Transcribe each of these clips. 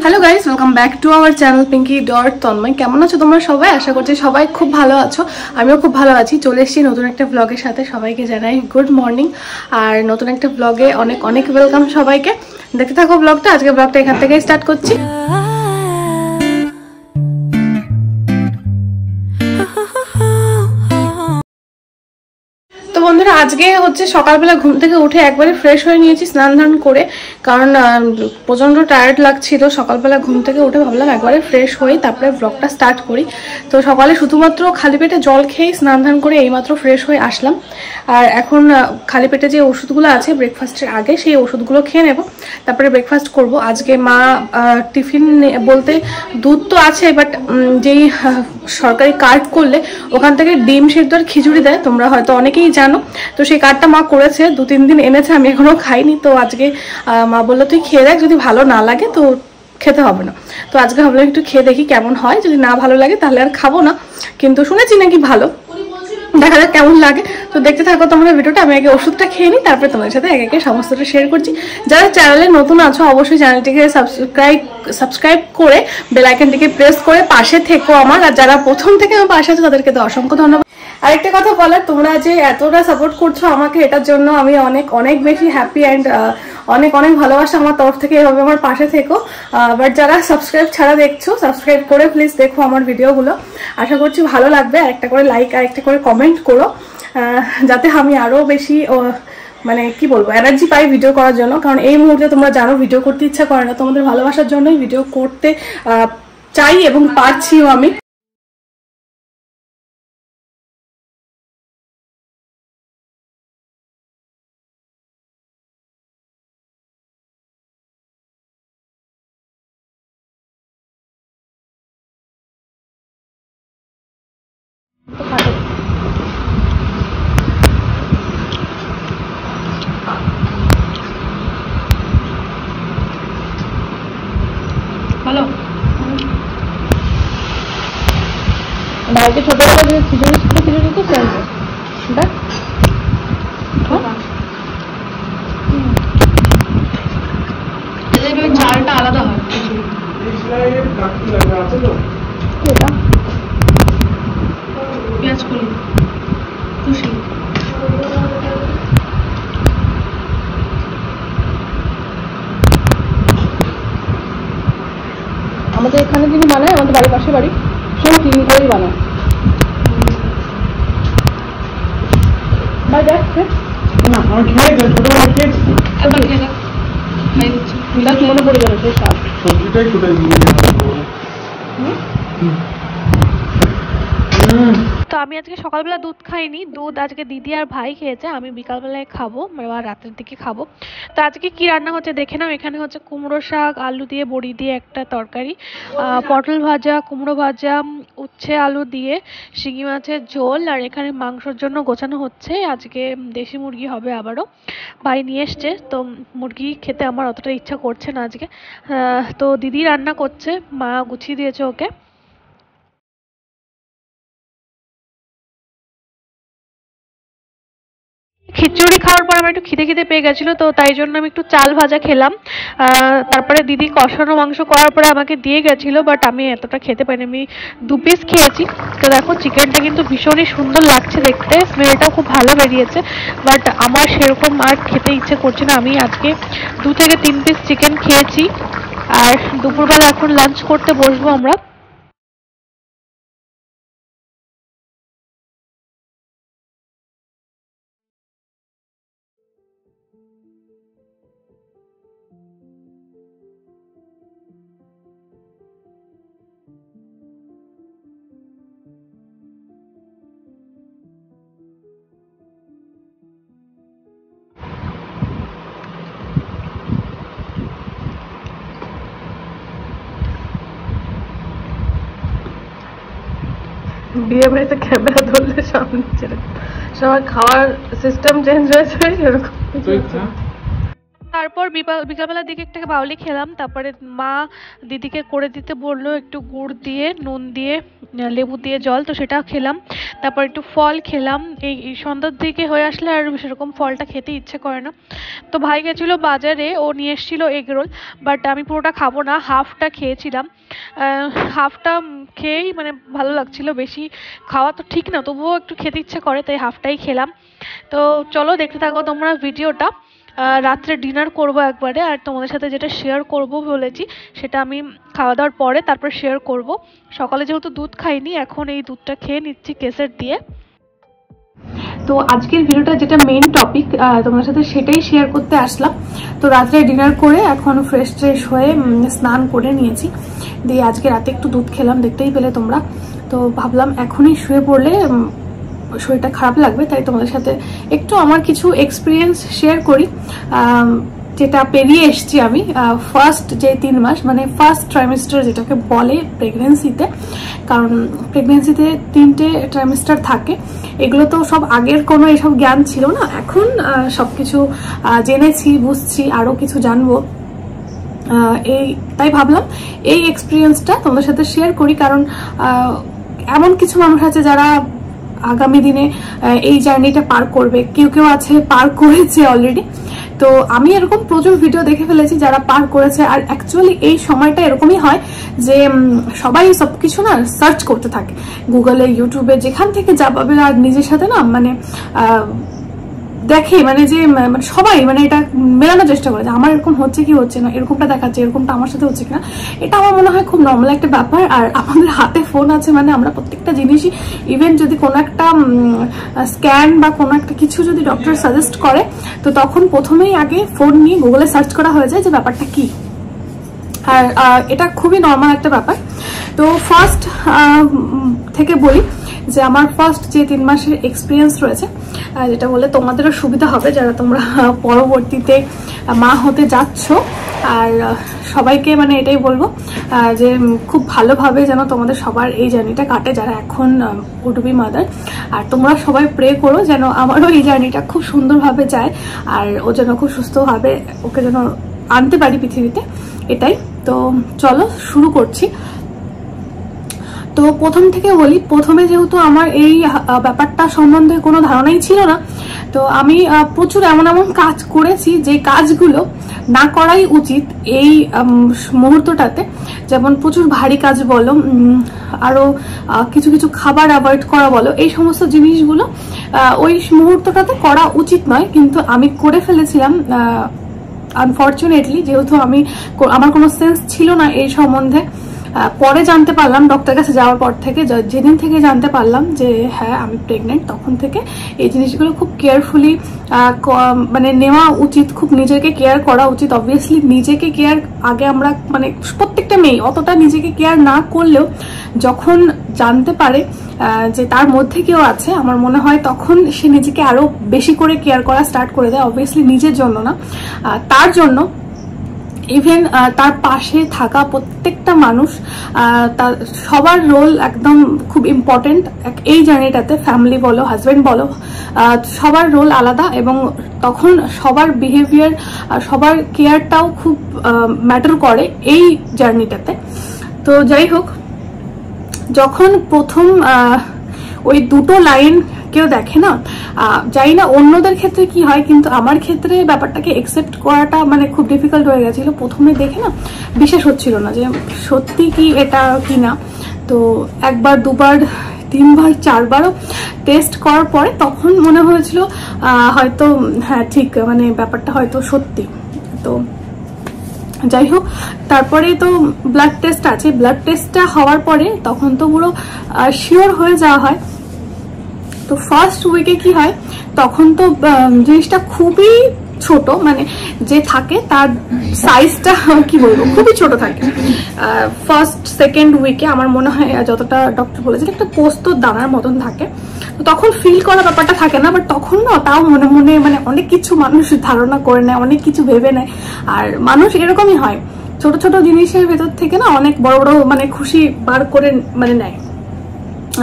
Hello guys, welcome back to our channel Pinky dot Tanmoy. কেমন আছো তোমরা সবাই? আশা করছি সবাই খুব ভালো আছো। আমিও খুব ভালো আছি। চলে এসেছি নতুন একটা ব্লগের সাথে। সবাইকে জানাই গুড মর্নিং। আর নতুন একটা ব্লগে অনেক অনেক ওয়েলকাম সবাইকে। দেখতে থাকো ব্লগটা। আজকে ব্লগটা এখান থেকেই স্টার্ট করছি। বন্ধুরা, আজকে হচ্ছে সকালবেলা ঘুম থেকে উঠে একবারে ফ্রেশ হয়ে নিয়েছি, স্নান ধান করে। কারণ প্রচণ্ড টায়ার্ড লাগছিল। সকালবেলা ঘুম থেকে উঠে ভাবলাম একবারে ফ্রেশ হই, তারপরে ব্লগটা স্টার্ট করি। তো সকালে শুধুমাত্র খালি পেটে জল খেয়ে স্নান ধান করে এইমাত্র ফ্রেশ হয়ে আসলাম। আর এখন খালি পেটে যে ওষুধগুলো আছে ব্রেকফাস্টের আগে, সেই ওষুধগুলো খেয়ে নেব, তারপরে ব্রেকফাস্ট করব। আজকে মা টিফিন বলতে দুধ তো আছে, বাট যেই সরকারি কার্ড করলে ওখান থেকে ডিম সেদ্ধ আর খিচুড়ি দেয়, তোমরা হয়তো অনেকেই জানো। তো সেই কার্ডটা মা করেছে, 2-3 দিন এনেছে, আমি এখনো খাইনি। তো আজকে মা বললো তুই খেয়ে দেখ, যদি ভালো না লাগে তো খেতে হবে না। তো আজকে ভাবলাম একটু খেয়ে দেখি কেমন হয়, যদি না ভালো লাগে তাহলে আর খাবো না। কিন্তু শুনেছি নাকি ভালো, দেখা যাক কেমন লাগে। তো দেখতে থাকো তোমরা ভিডিওটা। আমি আগে ওষুধটা খেয়ে নিই, তারপরে তোমাদের সাথে একে একে সমস্তটা শেয়ার করছি। যারা চ্যানেলে নতুন আছো অবশ্যই চ্যানেলটিকে সাবস্ক্রাইব করে বেল আইকনটিকে প্রেস করে পাশে থেকো আমার। আর যারা প্রথম থেকে আমার পাশে আছে তাদেরকে তো অসংখ্য ধন্যবাদ। আরেকটা কথা বলার, তোমরা যে এতটা সাপোর্ট করছো আমাকে, এটার জন্য আমি অনেক অনেক বেশি হ্যাপি অ্যান্ড অনেক অনেক ভালোবাসা আমার তরফ থেকে। এভাবে আমার পাশে থেকো। বাট যারা সাবস্ক্রাইব ছাড়া দেখছো, সাবস্ক্রাইব করে প্লিজ দেখো আমার ভিডিওগুলো। আশা করছি ভালো লাগবে। আর একটা করে লাইক আর একটা করে কমেন্ট করো, যাতে আমি আরও বেশি মানে কি বলবো, এনার্জি পাই ভিডিও করার জন্য। কারণ এই মুহূর্তে তোমরা জানো ভিডিও করতে ইচ্ছা করে না, তোমাদের ভালোবাসার জন্যই ভিডিও করতে চাই এবং পারছিও আমি। ভালো ভাইকে ছোটবেলা যে খিচুড়ি তো ফেলবে দেখ, চালটা আলাদা হয়। পেঁয়াজ কলি খুশি। আমাদের এখানে যিনি বানায়, আমাদের বাড়ির পাশে বাড়ি, সব তিনি করেই বানায়। ভাই দেখছে না, আমি খেয়েছি, ছোটবেলা খেয়েছি, মনে পড়ে যাবে সেই স্বাদ। সবজিটাই কোথায় দিয়ে তো আমি আজকে সকালবেলা দুধ খাইনি, দুধ আজকে দিদি আর ভাই খেয়েছে, আমি বিকালবেলায় খাবো, মানে রাতের দিকে খাবো। তো আজকে কি রান্না হচ্ছে দেখে নাও। এখানে হচ্ছে কুমড়ো শাক, আলু দিয়ে বড়ি দিয়ে একটা তরকারি, পটল ভাজা, কুমড়ো ভাজা, উচ্ছে আলু দিয়ে শিঙি মাছের ঝোল। আর এখানে মাংসর জন্য গোছানো হচ্ছে। আজকে দেশি মুরগি হবে আবারও, ভাই নিয়ে এসছে। তো মুরগি খেতে আমার অতটা ইচ্ছা করছে না আজকে। তো দিদি রান্না করছে, মা গুছিয়ে দিয়েছে ওকে। খিচুড়ি খাওয়ার পর আমার একটু খিদে খিদে পেয়ে গেছিলো, তো তাই জন্য আমি একটু চাল ভাজা খেলাম। তারপরে দিদি কষানো মাংস করার পরে আমাকে দিয়ে গেছিলো, বাট আমি এতটা খেতে পারিনি, আমি 2 পিস খেয়েছি। তো দেখো চিকেনটা কিন্তু ভীষণই সুন্দর লাগছে দেখতে, স্মেলটাও খুব ভালো বেরিয়েছে। বাট আমার সেরকম আর খেতে ইচ্ছে করছে না। আমি আজকে 2 থেকে 3 পিস চিকেন খেয়েছি। আর দুপুরবেলা এখন লাঞ্চ করতে বসবো আমরা। বিয়ে বাড়িতে ক্যামেরা ধরলে সামনে ছেড়ে সবার খাওয়ার সিস্টেম চেঞ্জ হয়েছে এরকম। তারপর বিকালবেলার দিকে একটা বাউলি খেলাম, তারপরে মা দিদিকে করে দিতে বললো একটু গুড় দিয়ে নুন দিয়ে লেবু দিয়ে জল, তো সেটা খেলাম। তারপর একটু ফল খেলাম, এই সন্ধ্যার দিকে হয়ে আসলে আর সেরকম ফলটা খেতে ইচ্ছে করে না। তো ভাই গেছিলো বাজারে, ও নিয়ে এসেছিলো এগরোল, বাট আমি পুরোটা খাবো না, হাফটা খেয়েছিলাম। হাফটা খেয়েই মানে ভালো লাগছিল, বেশি খাওয়া তো ঠিক না, তবুও একটু খেতে ইচ্ছে করে, তাই হাফটাই খেলাম। তো চলো দেখতে থাকো তোমরা ভিডিওটা। রাত্রে ডিনার করব একবারে, আর তোমাদের সাথে যেটা শেয়ার করব বলেছি সেটা আমি খাওয়া দাওয়ার পরে তারপর শেয়ার করব। সকালে যেহেতু দুধ খাইনি, এখন এই দুধটা খেয়ে নিচ্ছি কেসের দিয়ে। তো আজকের ভিডিওটা যেটা মেইন টপিক তোমাদের সাথে সেটাই শেয়ার করতে আসলাম। তো রাত্রে ডিনার করে এখন ফ্রেশ ট্রেশ হয়ে স্নান করে নিয়েছি, দিয়ে আজকে রাতে একটু দুধ খেলাম, দেখতেই পেলে তোমরা। তো ভাবলাম এখনই শুয়ে পড়লে শরীরটা খারাপ লাগবে, তাই তোমাদের সাথে একটু আমার কিছু এক্সপিরিয়েন্স শেয়ার করি, যেটা পেরিয়ে এসছি আমি ফার্স্ট যে 3 মাস, মানে ফার্স্ট ট্রাইমেস্টার যেটাকে বলে প্রেগনেন্সিতে। কারণ প্রেগনেন্সিতে 3টে ট্রাইমেস্টার থাকে, এগুলো তো সব আগের কোনো এসব জ্ঞান ছিল না, এখন সবকিছু জেনেছি, বুঝছি, আরো কিছু জানবো। তাই ভাবলাম এই এক্সপিরিয়েন্সটা তোমাদের সাথে শেয়ার করি, কারণ এমন কিছু মানুষ আছে যারা আগামী দিনে এই জার্নিটা পার করবে, কেউ কেউ আছে পার করেছে অলরেডি। তো আমি এরকম প্রচুর ভিডিও দেখে ফেলেছি যারা পার করেছে, আর অ্যাকচুয়ালি এই সময়টা এরকমই হয় যে সবাই সবকিছু না সার্চ করতে থাকে গুগলে, ইউটিউবে, যেখান থেকে যা পাবে, আর নিজের সাথে না মানে দেখে, মানে যে মানে সবাই মানে এটা মেলানোর চেষ্টা করে যে আমার এরকম হচ্ছে কি হচ্ছে না, এরকমটা দেখাচ্ছে, এরকমটা আমার সাথে হচ্ছে কিনা। এটা আমার মনে হয় খুব নর্মাল একটা ব্যাপার। আর আমাদের হাতে ফোন আছে মানে আমরা প্রত্যেকটা জিনিসই, ইভেন যদি কোনো একটা স্ক্যান বা কোনো একটা কিছু যদি ডক্টর সাজেস্ট করে, তো তখন প্রথমেই আগে ফোন নিয়ে গুগলে সার্চ করা হয়ে যায় যে ব্যাপারটা কি। আর এটা খুবই নর্মাল একটা ব্যাপার। তো ফার্স্ট থেকে বলি যে আমার ফার্স্ট যে 3 মাসের এক্সপিরিয়েন্স রয়েছে, যেটা বলে তোমাদেরও সুবিধা হবে যারা তোমরা পরবর্তীতে মা হতে যাচ্ছ। আর সবাইকে মানে এটাই বলবো যে খুব ভালোভাবে যেন তোমাদের সবার এই জার্নিটা কাটে যারা এখন উড বি মাদার। আর তোমরা সবাই প্রে করো যেন আমারও এই জার্নিটা খুব সুন্দরভাবে যায়, আর ও যেন খুব সুস্থভাবে ওকে যেন আনতে পারি পৃথিবীতে, এটাই। তো চলো শুরু করছি। তো প্রথম থেকে বলি, প্রথমে যেহেতু আমার এই ব্যাপারটা সম্বন্ধে কোনো ধারণাই ছিল না, তো আমি প্রচুর এমন এমন কাজ করেছি যে কাজগুলো না করাই উচিত এই মুহূর্তটাতে। যেমন প্রচুর ভারী কাজ বলো, আরো কিছু কিছু খাবার অ্যাভয়েড করা বলো, এই সমস্ত জিনিসগুলো ওই মুহূর্তটাতে করা উচিত নয়, কিন্তু আমি করে ফেলেছিলাম আনফর্চুনেটলি। যেহেতু আমার কোনো সেন্স ছিল না এই সম্বন্ধে, পরে জানতে পারলাম ডক্টর কাছে যাওয়ার পর থেকে, যেদিন থেকে জানতে পারলাম যে হ্যাঁ আমি প্রেগনেন্ট, তখন থেকে এই জিনিসগুলো খুব কেয়ারফুলি মানে নেওয়া উচিত, খুব নিজেকে কেয়ার করা উচিত। অবভিয়াসলি নিজেকে কেয়ার আগে আমরা মানে প্রত্যেকটা মেয়ে অতটা নিজেকে কেয়ার না করলেও যখন জানতে পারে যে তার মধ্যে কেউ আছে, আমার মনে হয় তখন সে নিজেকে আরো বেশি করে কেয়ার করা স্টার্ট করে দেয়। অবভিয়াসলি নিজের জন্য না, তার জন্য, ইভেন তার পাশে থাকা প্রত্যেকটা মানুষ, তার সবার রোল একদম খুব ইম্পর্টেন্ট এই জার্নিটাতে। ফ্যামিলি বলো, হাজব্যান্ড বলো, সবার রোল আলাদা, এবং তখন সবার বিহেভিয়ার, সবার কেয়ারটাও খুব ম্যাটার করে এই জার্নিটাতে। তো যাই হোক, যখন প্রথম ওই দুটো লাইন কেউ দেখে না, জানি না অন্যদের ক্ষেত্রে কি হয়, কিন্তু আমার ক্ষেত্রে ব্যাপারটাকে একসেপ্ট করাটা মানে খুব ডিফিকাল্ট হয়ে গেছিল। প্রথমে দেখে না বিশ্বাস হচ্ছিল না যে সত্যি কি এটা কি না। তো একবার, দুবার, 3 বার, 4 বারও টেস্ট করার পরে তখন মনে হয়েছিল হয়তো হ্যাঁ ঠিক, মানে ব্যাপারটা হয়তো সত্যি। তো যাই হোক, তারপরে তো ব্লাড টেস্ট আছে। ব্লাড টেস্টটা হওয়ার পরে তখন তো পুরো শিওর হয়ে যাওয়া হয়। তো ফার্স্ট উইকে কি হয়, তখন তো জিনিসটা খুবই ছোট, মানে যে থাকে তার সাইজটা কি বলবো খুবই ছোট থাকে। ফার্স্ট সেকেন্ড উইকে আমার মনে হয় যতটা ডক্টর বলেছে একটা পোস্তর দানার মতন থাকে। তো তখন ফিল করা ব্যাপারটা থাকে না, বাট তখন না তাও মনে মনে মানে অনেক কিছু মানুষ ধারণা করে নেয়, অনেক কিছু ভেবে নেয়। আর মানুষ এরকমই হয়, ছোট ছোট জিনিসের ভেতর থেকে না অনেক বড় বড় মানে খুশি বার করে মানে নেয়।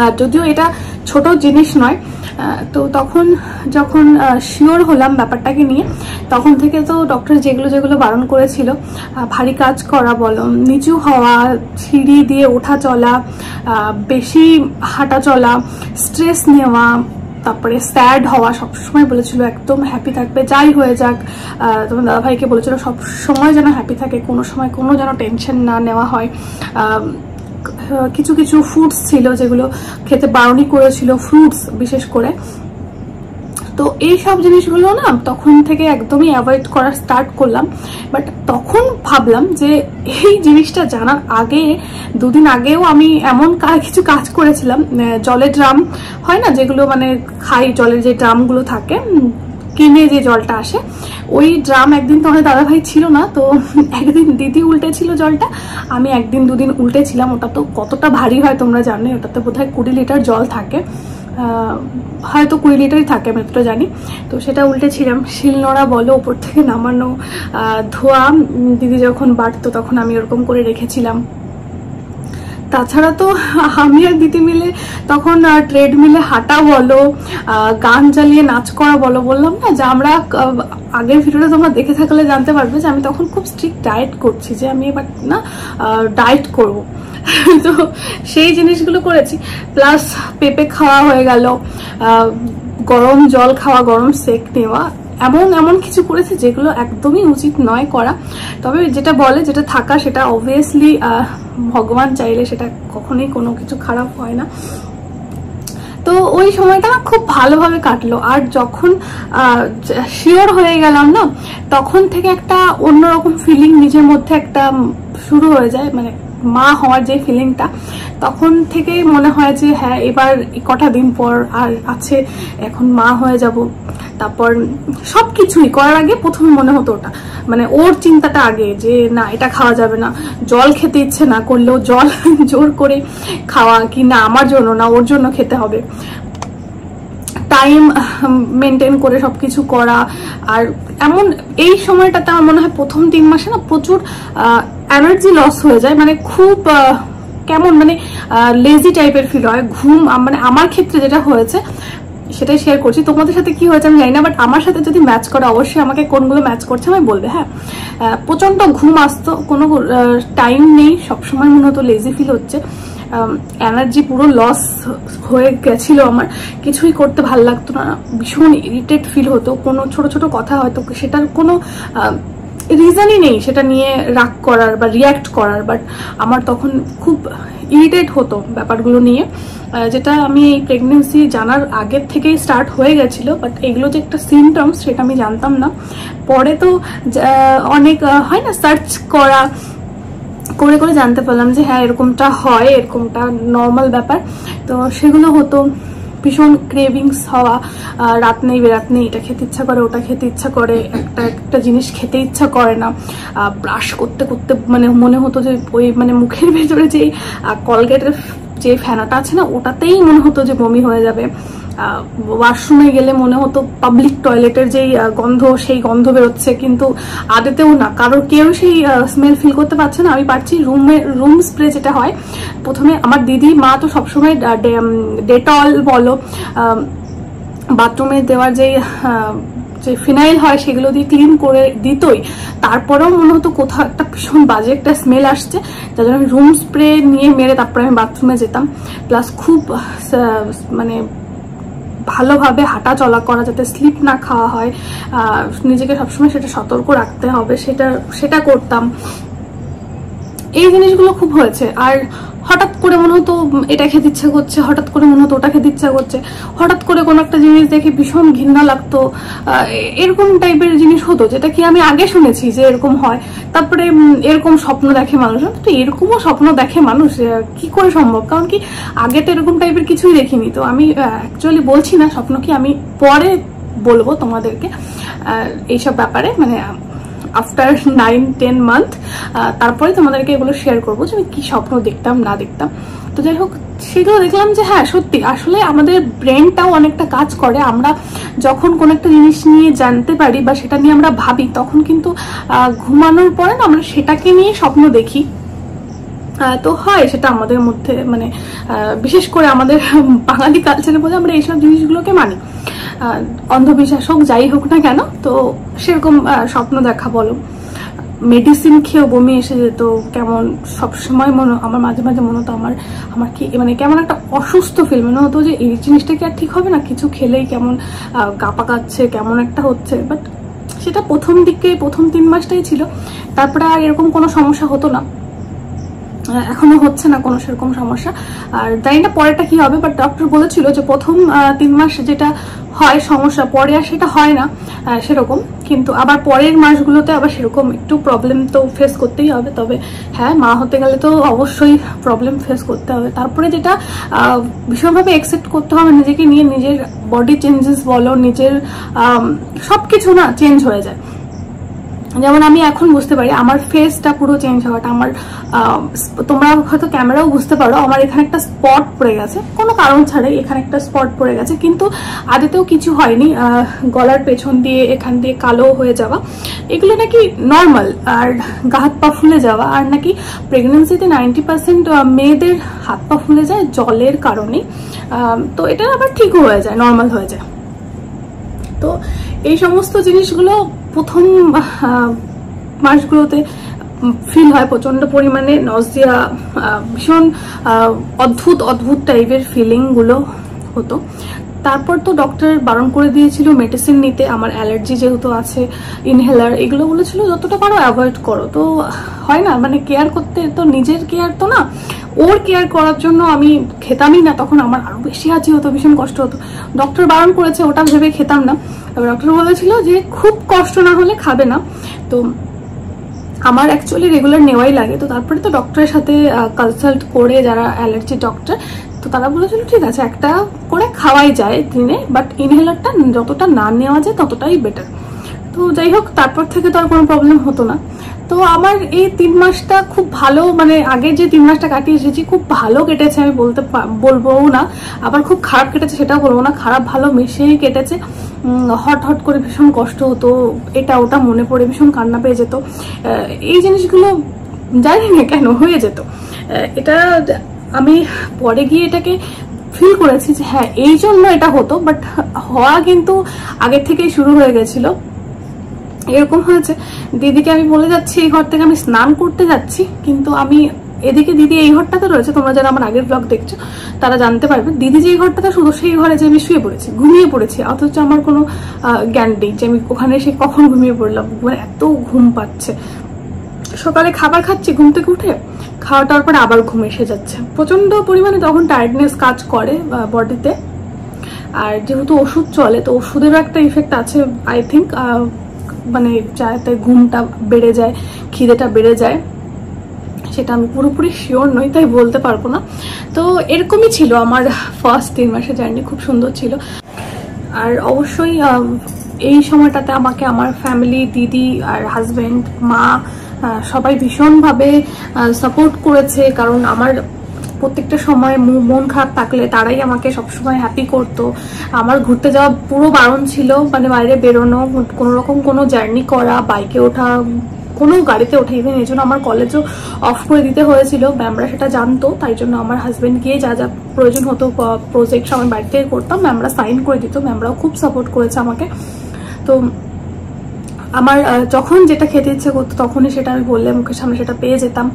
আর যদিও এটা ছোট জিনিস নয়, তো তখন যখন শিওর হলাম ব্যাপারটাকে নিয়ে, তখন থেকে তো ডক্টর যেগুলো যেগুলো বারণ করেছিল, ভারী কাজ করা বলো, নিচু হওয়া, সিঁড়ি দিয়ে ওঠা চলা, বেশি হাঁটা চলা, স্ট্রেস নেওয়া, তারপরে স্যাড হওয়া, সবসময় বলেছিল একদম হ্যাপি থাকবে যাই হয়ে যাক। তোমার দাদাভাইকে বলেছিল সব সময় যেন হ্যাপি থাকে, কোনো সময় কোনো যেন টেনশন না নেওয়া হয়। কিছু কিছু ফ্রুটস ছিল যেগুলো খেতে বারণই করেছিল, ফ্রুটস বিশেষ করে। তো এই সব জিনিসগুলো না তখন থেকে একদমই অ্যাভয়েড করা স্টার্ট করলাম। বাট তখন ভাবলাম যে এই জিনিসটা জানার আগে, দুদিন আগেও আমি এমন কিছু কাজ করেছিলাম। জলের ড্রাম হয় না যেগুলো মানে খাই, জলের যে ড্রামগুলো থাকে কিনে যে জলটা আসে, ওই ড্রাম একদিন তো আমাদের দাদাভাই ছিল না, তো একদিন দিদি উল্টেছিল জলটা, আমি একদিন দুদিন উল্টেছিলাম। ওটা তো কতটা ভারী হয় তোমরা জানো, ওটাতে বোধহয় 20 লিটার জল থাকে, হয়তো 20 লিটারই থাকে আমি তো জানি। তো সেটা উল্টেছিলাম, শিলনোড়া বলো, ওপর থেকে নামানো, ধোয়া, দিদি যখন বাড়তো তখন আমি ওরকম করে রেখেছিলাম। তাছাড়া তো আমি আর দিদি মিলে তখন ট্রেডমিলে হাঁটা বলো, গান চালিয়ে নাচ করা বলো, বললাম না যে আমরা আগের ভিডিওটা তোমরা দেখে থাকলে জানতে পারবে যে আমি তখন খুব স্ট্রিক্ট ডায়েট করছি, যে আমি এবার না ডায়েট করব। তো সেই জিনিসগুলো করেছি, প্লাস পেঁপে খাওয়া হয়ে গেল, গরম জল খাওয়া, গরম সেক নেওয়া, এমন এমন কিছু করেছি যেগুলো একদমই উচিত নয় করা। তবে যেটা বলে যেটা থাকা সেটা অবভিয়াসলি ভগবান চাইলে সেটা কখনোই কোনো কিছু খারাপ হয় না। তো ওই সময়টা খুব ভালোভাবে কাটলো। আর যখন শিওর হয়ে গেলাম না, তখন থেকে একটা অন্যরকম ফিলিং নিজের মধ্যে একটা শুরু হয়ে যায়, মানে মা হওয়ার যে ফিলিংটা, তখন থেকেই মনে হয় যে হ্যাঁ এবার কটা দিন পর আর আছে, এখন মা হয়ে যাব। তারপর সবকিছুই করার আগে প্রথমে মনে হতো ওটা, মানে ওর চিন্তাটা আগে, যে না এটা খাওয়া যাবে না, জল খেতে ইচ্ছে না করলেও জল জোর করে খাওয়া, কি না আমার জন্য না ওর জন্য খেতে হবে, টাইম মেনটেন করে সবকিছু করা। আর এমন এই সময়টাতে আমার মনে হয় প্রথম 3 মাসে না প্রচুর এনার্জি লস হয়ে যায়, মানে খুব কেমন মানে লেজি টাইপের ফিল হয়, ঘুম, মানে আমার ক্ষেত্রে যেটা হয়েছে সেটাই শেয়ার করছি, তোমাদের সাথে কি হয়েছে আমি জানি না, বাট আমার সাথে যদি ম্যাচ করে অবশ্যই আমাকে কোনগুলো ম্যাচ করছে আমি বলবে। হ্যাঁ, প্রচন্ড ঘুম আসতো, কোনো টাইম নেই, সবসময় মনে হতো লেজি ফিল হচ্ছে, এনার্জি পুরো লস হয়ে গেছিল আমার, কিছুই করতে ভালো লাগতো না, ভীষণ ইরিটেট ফিল হতো, কোনো ছোট ছোট কথা হয়তো সেটার কোনো রিজনই নেই সেটা নিয়ে রাগ করার বা রিয়াক্ট করার, বাট আমার তখন খুব ইরিটেট হতো ব্যাপারগুলো নিয়ে, যেটা আমি এই প্রেগনেন্সি জানার আগের থেকেই স্টার্ট হয়ে গেছিল। বাট এগুলো যে একটা সিমটমস সেটা আমি জানতাম না, পরে তো অনেক হয় না সার্চ করা করে করে জানতে পারলাম যে হ্যাঁ এরকমটা হয়, এরকমটা নর্মাল ব্যাপার। তো সেগুলো হতো, ভীষণ ক্রেভিংস হওয়া, রাত নেই বেরাত নেই, এটা খেতে ইচ্ছা করে, ওটা খেতে ইচ্ছা করে, একটা জিনিস খেতে ইচ্ছা করে না, ব্রাশ করতে করতে মানে মনে হতো যে ওই মানে মুখের ভেতরে যে কলগেটের যে ফেনাটা আছে না ওটাতেই মনে হতো যে বমি হয়ে যাবে, ওয়াশরুমে গেলে মনে হতো পাবলিক টয়লেটের যেই গন্ধ সেই গন্ধ বেরোচ্ছে, কিন্তু আদতেও না, কারোর কেউ সেই স্মেল ফিল করতে পারছে না, আমি পারছি। রুম স্প্রে যেটা হয়, প্রথমে আমার দিদি মা তো সবসময় ডেটল বলো, বাথরুমে দেওয়ার যেই যে ফিনাইল হয় সেগুলো দিয়ে ক্লিন করে দিতই, তারপরেও মনে হতো কোথাও একটা ভীষণ বাজে একটা স্মেল আসছে, যার জন্য আমি রুম স্প্রে নিয়ে মেরে তারপরে আমি বাথরুমে যেতাম। প্লাস খুব মানে ভালোভাবে হাঁটা চলা করা, যাতে স্লিপ না খাওয়া হয়, নিজেকে সবসময় সেটা সতর্ক রাখতে হবে, সেটা করতাম। এই জিনিসগুলো খুব হয়েছে। আর হঠাৎ করে মনে হতো এটা খেতে ইচ্ছা করছে, হঠাৎ করে মনে হতো ওটা খেতে ইচ্ছা করছে, হঠাৎ করে কোনো একটা জিনিস দেখে ভীষণ ঘৃণা লাগতো, এরকম টাইপের জিনিস হতো, যেটা কি আমি আগে শুনেছি যে এরকম হয়। তারপরে এরকম স্বপ্ন দেখে মানুষ, তো এরকমও স্বপ্ন দেখে মানুষ, কি করে সম্ভব? কারণ কি আগে তো এরকম টাইপের কিছুই দেখিনি। তো আমি অ্যাকচুয়ালি বলছি না স্বপ্ন কি, আমি পরে বলবো তোমাদেরকে এইসব ব্যাপারে, মানে আফটার 9-10 মান্থ তারপরে তোমাদেরকে এগুলো শেয়ার করবো যে আমি কি স্বপ্ন দেখতাম না দেখতাম। তো যাই হোক, সেগুলো দেখলাম যে হ্যাঁ সত্যি আসলে আমাদের ব্রেনটাও অনেকটা কাজ করে। আমরা যখন কোনো একটা জিনিস নিয়ে জানতে পারি বা সেটা নিয়ে আমরা ভাবি, তখন কিন্তু ঘুমানোর পরে না আমরা সেটাকে নিয়ে স্বপ্ন দেখি। তো হয় সেটা আমাদের মধ্যে, মানে বিশেষ করে আমাদের বাঙালি কালচারের মধ্যে আমরা এইসব জিনিসগুলোকে মানি। অন্ধবিশ্বাস হোক যাই হোক না কেন, তো সেরকম স্বপ্ন দেখা বলো, মেডিসিন খেয়েও বমি এসে যেত, কেমন সবসময় আমার মাঝে মাঝে মনে হতো আমার কি মানে কেমন একটা অসুস্থ ফিল মনে হতো, যে এই জিনিসটা কি আর ঠিক হবে না, কিছু খেলেই কেমন গা পাকাচ্ছে, কেমন একটা হচ্ছে। বাট সেটা প্রথম 3 মাসটাই ছিল, তারপরে আর এরকম কোনো সমস্যা হতো না, এখনো হচ্ছে না কোনো সেরকম সমস্যা। আর জানি না পরেরটা কি হবে, বাট ডক্টর বলেছিল যে প্রথম 3 মাস যেটা হয় সমস্যা, পরে আর সেটা হয় না সেরকম, কিন্তু আবার পরের মাসগুলোতে আবার সেরকম একটু প্রবলেম তো ফেস করতেই হবে। তবে হ্যাঁ, মা হতে গেলে তো অবশ্যই প্রবলেম ফেস করতে হবে। তারপরে যেটা ভীষণভাবে অ্যাকসেপ্ট করতে হবে নিজেকে নিয়ে, নিজের বডি চেঞ্জেস বলো, নিজের সবকিছু না চেঞ্জ হয়ে যায়। যেমন আমি এখন বুঝতে পারি আমার ফেসটা পুরো চেঞ্জ হওয়াটা, আমার তোমরা হয়তো ক্যামেরাও বুঝতে পারো, আমার এখানে একটা স্পট পড়ে গেছে কোনো কারণ ছাড়াই, এখানে একটা স্পট পড়ে গেছে, কিন্তু আদতেও কিছু হয়নি। গলার পেছন দিয়ে এখান দিয়ে কালো হয়ে যাওয়া, এগুলো নাকি নর্মাল। আর গা হাত পা ফুলে যাওয়া, আর নাকি প্রেগনেন্সিতে 90% মেয়েদের হাত পা ফুলে যায় জলের কারণে, তো এটা আবার ঠিকও হয়ে যায়, নর্মাল হয়ে যায়। তো এই সমস্ত জিনিসগুলো প্রথম মাসগুলোতে ফিল হয় প্রচন্ড পরিমাণে, নজিয়া, ভীষণ অদ্ভুত টাইপের ফিলিং গুলো হতো। তারপর তো ডক্টর বারণ করে দিয়েছিল মেডিসিন নিতে, আমার অ্যালার্জি যেহেতু আছে, ইনহেলার এগুলো বলেছিল যতটা পারো অ্যাভয়েড করো। তো হয় না, মানে কেয়ার করতে তো নিজের কেয়ার তো না, ওর কেয়ার করার জন্য আমি খেতামই না, তখন আমার আরো বেশি হাঁচি হতো, ভীষণ কষ্ট হতো। ডক্টর বারণ করেছে ওটা ভেবে খেতাম না, ডক্টর বলেছিল যে খুব কষ্ট না হলে খাবে না। তো আমার অ্যাকচুয়ালি রেগুলার নেওয়াই লাগে। তো তারপরে তো ডক্টরের সাথে কনসাল্ট করে, যারা অ্যালার্জি ডক্টর, তো তারা বলেছিল ঠিক আছে একটা করে খাওয়াই যায় দিনে, বাট ইনহেলারটা যতটা না নেওয়া যায় ততটাই বেটার। তো যাই হোক, তারপর থেকে তো আর কোনো প্রবলেম হতো না। তো আমার এই 3 মাসটা খুব ভালো, মানে আগের যে 3 মাসটা কাটিয়ে এসেছি খুব ভালো কেটেছে, আমি বলবো না, আবার খুব খারাপ কেটেছে সেটাও বলবো না, খারাপ ভালো মিশিয়েই কেটেছে। হট করে ভীষণ কষ্ট হতো, এটা ওটা মনে পড়ে ভীষণ কান্না পেয়ে যেত, এই জিনিসগুলো জানি না কেন হয়ে যেত। এটা আমি পরে গিয়ে এটাকে ফিল করেছি যে হ্যাঁ এই জন্য এটা হতো, বাট হওয়া কিন্তু আগের থেকেই শুরু হয়ে গেছিল। এরকম হয়েছে, দিদিকে আমি বলে যাচ্ছি এই ঘর থেকে আমি স্নান করতে যাচ্ছি, কিন্তু আমি এদিকে দিদি এই ঘরটাতে রয়েছে, তোমরা যারা আমার আগের ব্লগ দেখছো তারা জানতে পারবে, দিদি যে ঘরটাতে শুধু সেই ঘরে যে আমি শুয়ে পড়েছি, ঘুমিয়ে পড়েছি, অথচ আমার কোনো জ্ঞান নেই যে আমি ওখানে এসে কখন ঘুমিয়ে পড়লাম, মানে এত ঘুম পাচ্ছে। সকালে খাবার খাচ্ছি ঘুম থেকে উঠে, খাওয়াটার পর আবার ঘুম এসে যাচ্ছে, প্রচন্ড পরিমাণে তখন টায়ার্ডনেস কাজ করে বডিতে। আর যেহেতু ওষুধ চলে, তো ওষুধেরও একটা ইফেক্ট আছে আই থিঙ্ক, মানে যাতে ঘুমটা বেড়ে যায়, খিদেটা বেড়ে যায়, সেটা আমি পুরোপুরি শিওর নই তাই বলতে পারবো না। তো এরকমই ছিল আমার ফার্স্ট 3 মাসের জার্নি, খুব সুন্দর ছিল। আর অবশ্যই এই সময়টাতে আমাকে আমার ফ্যামিলি, দিদি আর হাজব্যান্ড, মা সবাই ভীষণভাবে সাপোর্ট করেছে, কারণ আমার প্রত্যেকটা সময় মন খারাপ থাকলে তারাই আমাকে সবসময় হ্যাপি করতো। আমার ঘুরতে যাওয়া পুরো বারণ ছিল, মানে বাইরে বেরোনো, কোনো রকম কোনো জার্নি করা, বাইকে ওঠা, কোনো গাড়িতে ওঠে, ইভেন এই জন্য আমার কলেজও অফ করে দিতে হয়েছিল, ম্যামরা সেটা জানতো, তাই জন্য আমার হাজব্যান্ড গিয়ে যা যা প্রয়োজন হতো প্রজেক্ট আমি বাড়ি থেকে করতাম, ম্যামরা সাইন করে দিত, ম্যামরাও খুব সাপোর্ট করেছে আমাকে। তো আমার যখন যেটা খেতে ইচ্ছে করতো তখনই সেটা আমি বললে মুখের সামনে সেটা পেয়ে যেতাম।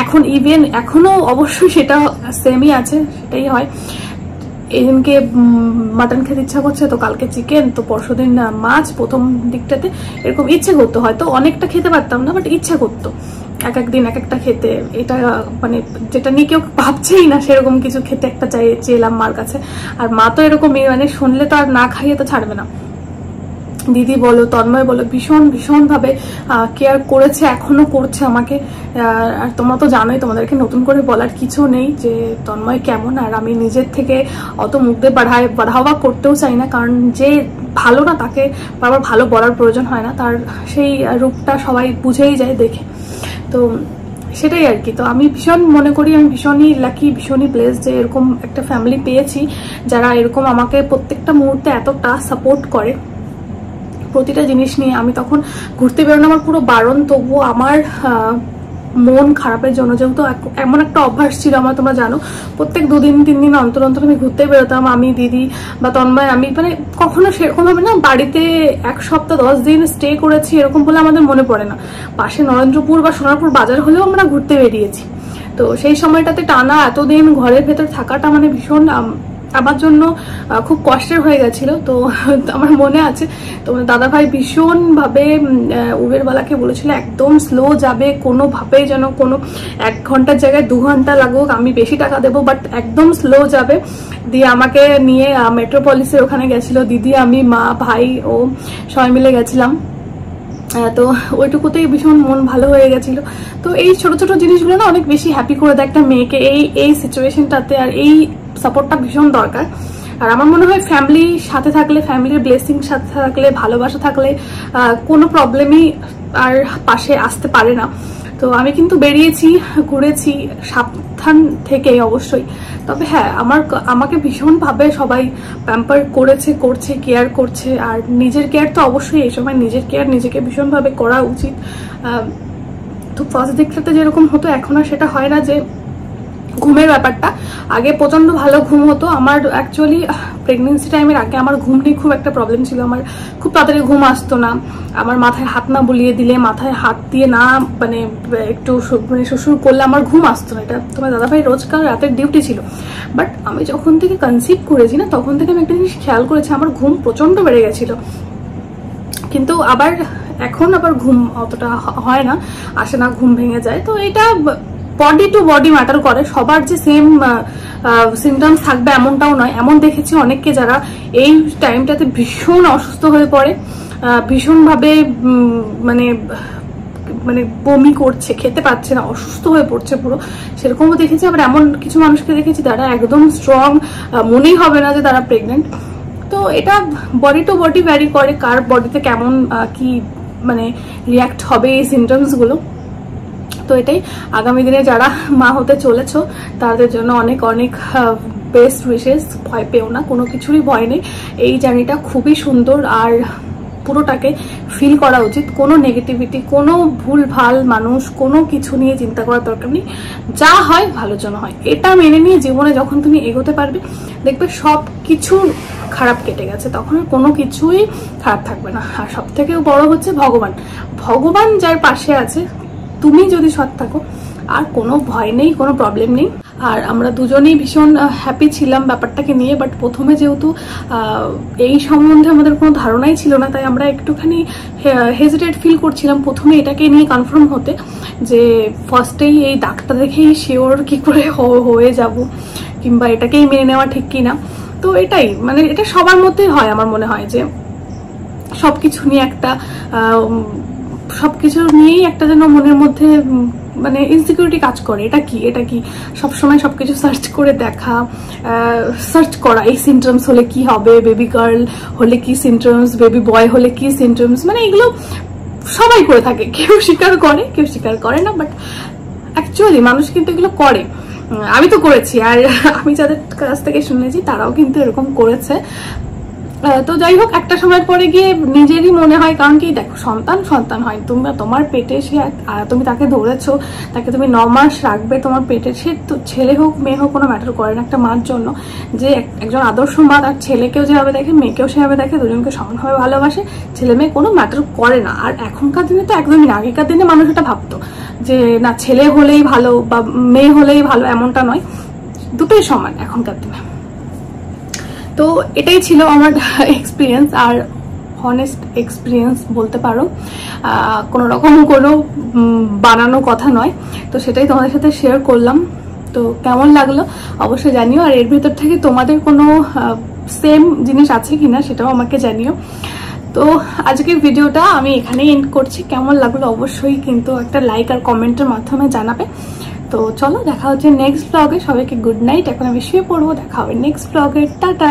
এখন ইভেন এখনো অবশ্যই সেটা সেমই আছে, সেটাই হয়। এদিনকে মাটন খেতে ইচ্ছা করছে, তো কালকে চিকেন, তো পরশুদিন মাছ, প্রথম দিকটাতে এরকম ইচ্ছে করতো, হয়তো অনেকটা খেতে পারতাম না, বাট ইচ্ছা করতো এক একদিন এক একটা খেতে। এটা মানে যেটা নিয়ে কেউ ভাবছেই না সেরকম কিছু খেতে একটা চেয়েলাম মার কাছে। আর মা তো এরকমই, মানে শুনলে তো আর না খাইয়ে তো ছাড়বে না। দিদি বলো, তন্ময় বলো, ভীষণ ভাবে কেয়ার করেছে, এখনো করছে আমাকে। আর তোমরা তো জানোই, তোমাদেরকে নতুন করে বলার কিছু নেই যে তন্ময় কেমন। আর আমি নিজের থেকে অত মুখ দিয়ে বাড়াওয়া করতেও চাই না, কারণ যে ভালো না তাকে বারবার ভালো বলার প্রয়োজন হয় না, তার সেই রূপটা সবাই বুঝেই যায় দেখে। তো সেটাই আর কি। তো আমি ভীষণ মনে করি আমি ভীষণই লাকি, ভীষণই ব্লেসড যে এরকম একটা ফ্যামিলি পেয়েছি যারা এরকম আমাকে প্রত্যেকটা মুহূর্তে এতটা সাপোর্ট করে প্রতিটা জিনিস নিয়ে। আমি তখন ঘুরতে বেরোনো আমার পুরো বারণ, তবুও আমার মন খারাপের জন্য, যেহেতু এমন একটা অভ্যাস ছিল আমার, তোমরা জানো প্রত্যেক 2 দিন 3 দিন অন্তর অন্তর আমি ঘুরতে বেরোতাম, আমি, দিদি বা তন্ময়। আমি মানে কখনো সেরকম ভাবে না বাড়িতে 1 সপ্তাহ 10 দিন স্টে করেছি এরকম বলে আমাদের মনে পড়ে না। পাশে নরেন্দ্রপুর বা সোনারপুর বাজার হলেও আমরা ঘুরতে বেরিয়েছি। তো সেই সময়টাতে টানা এতদিন ঘরের ভেতর থাকাটা মানে ভীষণ আমার জন্য খুব কষ্টের হয়ে গেছিল। তো আমার মনে আছে তোমার দাদাভাই ভীষণভাবে উবেরওয়ালাকে বলেছিল একদম স্লো যাবে, কোনোভাবে যেন কোনো 1 ঘন্টার জায়গায় 2 ঘন্টা লাগুক, আমি বেশি টাকা দেবো, বাট একদম স্লো যাবে। দিয়ে আমাকে নিয়ে মেট্রোপলিসের ওখানে গেছিল, দিদি, আমি, মা, ভাই ও সবাই মিলে গেছিলাম। তো ওইটুকুতেই ভীষণ মন ভালো হয়ে গেছিল। তো এই ছোট ছোট জিনিসগুলো না অনেক বেশি হ্যাপি করে দেয় একটা মেয়েকে এই সিচুয়েশনটাতে। আর এই সাপোর্টটা ভীষণ দরকার। আর আমার মনে হয় ফ্যামিলির সাথে থাকলে, ফ্যামিলির ব্লেসিং সাথে থাকলে, ভালোবাসা থাকলে কোনো প্রবলেমই আর পাশে আসতে পারে না। তো আমি কিন্তু বেরিয়েছি, ঘুরেছি, সাবধান থেকে অবশ্যই। তবে হ্যাঁ, আমাকে ভীষণভাবে সবাই প্যাম্পার করেছে, করছে, কেয়ার করছে। আর নিজের কেয়ার তো অবশ্যই এই সময় নিজের কেয়ার নিজেকে ভীষণভাবে করা উচিত। তো ফার্স্ট দিকটাতে যেরকম হতো এখন আর সেটা হয় না। যে ঘুমের ব্যাপারটা, আগে প্রচন্ড ভালো ঘুম হতো আমার। অ্যাকচুয়ালি প্রেগনেন্সি টাইমের আগে আমার ঘুম নিয়ে খুব একটা প্রবলেম ছিল। আমার খুব তাড়াতাড়ি ঘুম আসতো না। আমার মাথায় হাত না বুলিয়ে দিলে, মাথায় হাত দিয়ে না মানে একটু মানে শ্বশুর করলে আমার ঘুম আসতো না। এটা তোমার দাদাভাই রোজকার রাতের ডিউটি ছিল। বাট আমি যখন থেকে কনসিভ করেছি না, তখন থেকে আমি একটা জিনিস খেয়াল করেছি, আমার ঘুম প্রচন্ড বেড়ে গেছিল। কিন্তু এখন আবার ঘুম অতটা হয় না, আসে না, ঘুম ভেঙে যায়। তো এটা বডি টু বডি ম্যাটার করে। সবার যে সেম সিমটমস থাকবে এমনটাও নয়। এমন দেখেছি অনেককে যারা এই টাইমটাতে ভীষণ অসুস্থ হয়ে পড়ে, ভীষণভাবে মানে মানে বমি করছে, খেতে পাচ্ছে না, অসুস্থ হয়ে পড়ছে পুরো, সেরকমও দেখেছি। আবার এমন কিছু মানুষকে দেখেছি যারা একদম স্ট্রং, মনেই হবে না যে তারা প্রেগনেন্ট। তো এটা বডি টু বডি ভ্যারি করে, কার বডিতে কেমন কি মানে রিয়াক্ট হবে এই সিমটমসগুলো। তো এটাই আগামী দিনে যারা মা হতে চলেছো তাদের জন্য অনেক অনেক বেস্ট উইশেস। ভয় পেও না, কোনো কিছুরই ভয় নেই। এই জার্নিটা খুবই সুন্দর আর পুরোটাকে ফিল করা উচিত। কোনো নেগেটিভিটি, কোনো ভুল ভাল মানুষ, কোনো কিছু নিয়ে চিন্তা করার দরকার নেই। যা হয় ভালোর জন্য হয়, এটা মেনে নিয়ে জীবনে যখন তুমি এগোতে পারবে, দেখবে সব কিছু খারাপ কেটে গেছে, তখন আর কোনো কিছুই খারাপ থাকবে না। আর সব থেকে বড় হচ্ছে ভগবান যার পাশে আছে, তুমি যদি সৎ থাকো, আর কোনো ভয় নেই, কোনো প্রবলেম নেই। আর আমরা দুজনেই ভীষণ হ্যাপি ছিলাম ব্যাপারটাকে নিয়ে। বাট প্রথমে যেহেতু এই সম্বন্ধে আমাদের কোনো ধারণাই ছিল না, তাই আমরা একটুখানি হেজিটেট ফিল করছিলাম প্রথমে এটাকে নিয়ে কনফার্ম হতে, যে ফার্স্টেই এই দাগটা দেখেই শিওর কি করে হয়ে যাব, কিংবা এটাকেই মেনে নেওয়া ঠিক কিনা। তো এটাই মানে এটা সবার মধ্যেই হয়। আমার মনে হয় যে সবকিছু নিয়ে সবকিছু নিয়েই একটা যেন মনের মধ্যে মানে ইনসিকিউরিটি কাজ করে। এটা কি সবসময় সবকিছু সার্চ করে দেখা, সার্চ করা এই সিমটমস হলে কি হবে, বেবি গার্ল হলে কি সিমটমস, বেবি বয় হলে কি সিমটমস, মানে এগুলো সবাই করে থাকে। কেউ স্বীকার করে, কেউ স্বীকার করে না, বাট অ্যাকচুয়ালি মানুষ কিন্তু এগুলো করে। আমি তো করেছি, আর আমি যাদের কাছ থেকে শুনেছি তারাও কিন্তু এরকম করেছে। তো যাই হোক, একটা সময় পরে গিয়ে নিজেরই মনে হয়, কারণ কি দেখো, সন্তান হয়, তুমি তোমার পেটে, সে তুমি তাকে ধরেছো, তাকে তুমি 9 মাস রাখবে তোমার পেটে, সে তো ছেলে হোক মেয়ে হোক কোনো ম্যাটার করে না একটা মার জন্য। যে একজন আদর্শ মা তার ছেলেকেও যেভাবে দেখে, মেয়েকেও সেভাবে দেখে, দুজনকে সমানভাবে ভালোবাসে, ছেলে মেয়ে কোনো ম্যাটার করে না। আর এখনকার দিনে তো একদমই না। আগেকার দিনে মানুষ এটা ভাবতো যে না, ছেলে হলেই ভালো বা মেয়ে হলেই ভালো, এমনটা নয়, দুটোই সমান এখনকার দিনে। তো এটাই ছিল আমার এক্সপিরিয়েন্স, আর হনেস্ট এক্সপিরিয়েন্স বলতে পারো, কোনো রকম কোনো বানানো কথা নয়। তো সেটাই তোমাদের সাথে শেয়ার করলাম। তো কেমন লাগলো অবশ্যই জানিও। আর এর ভিতর থেকে তোমাদের কোনো সেম জিনিস আছে কিনা সেটাও আমাকে জানিও। তো আজকের ভিডিওটা আমি এখানেই এন্ড করছি। কেমন লাগলো অবশ্যই কিন্তু একটা লাইক আর কমেন্টের মাধ্যমে জানাবে। তো চলো, দেখা হচ্ছে নেক্সট ব্লগে। সবাইকে গুড নাইট। এখন আমি শুয়ে পড়বো। দেখা হবে নেক্সট ব্লগে। টাটা।